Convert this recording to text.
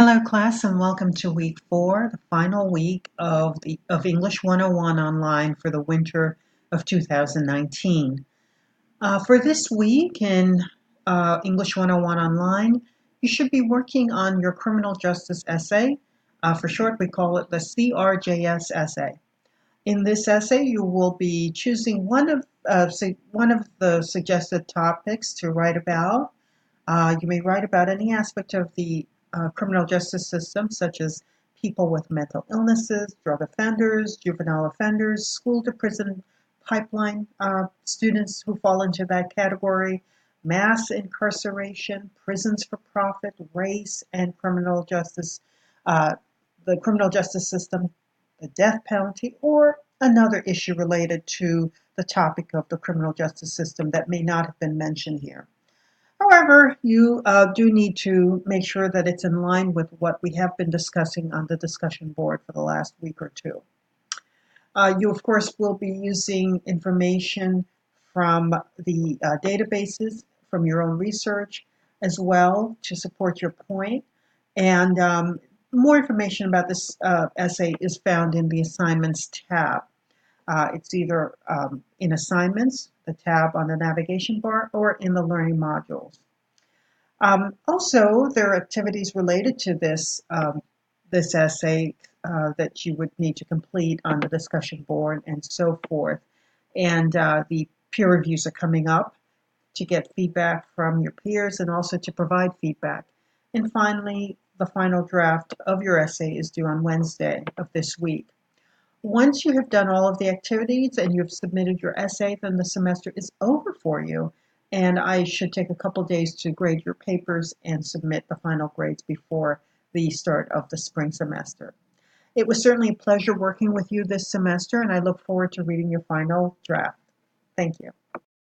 Hello, class, and welcome to week 4, the final week of English 101 online for the winter of 2019. For this week in English 101 online, you should be working on your criminal justice essay. For short, we call it the CRJS essay. In this essay, you will be choosing one of the suggested topics to write about. You may write about any aspect of the criminal justice system, such as people with mental illnesses, drug offenders, juvenile offenders, school to prison pipeline students who fall into that category, mass incarceration, prisons for profit, race, and uh, the criminal justice system, the death penalty, or another issue related to the topic of the criminal justice system that may not have been mentioned here. However, you do need to make sure that it's in line with what we have been discussing on the discussion board for the last week or two. You, of course, will be using information from the databases, from your own research as well to support your point. And more information about this essay is found in the assignments tab. It's either in assignments, the tab on the navigation bar, or in the learning modules. Also, there are activities related to this essay that you would need to complete on the discussion board and so forth. And the peer reviews are coming up to get feedback from your peers and also to provide feedback. And finally, the final draft of your essay is due on Wednesday of this week. Once you have done all of the activities and you've submitted your essay, then the semester is over for you. And I should take a couple days to grade your papers and submit the final grades before the start of the spring semester. It was certainly a pleasure working with you this semester, and I look forward to reading your final draft. Thank you.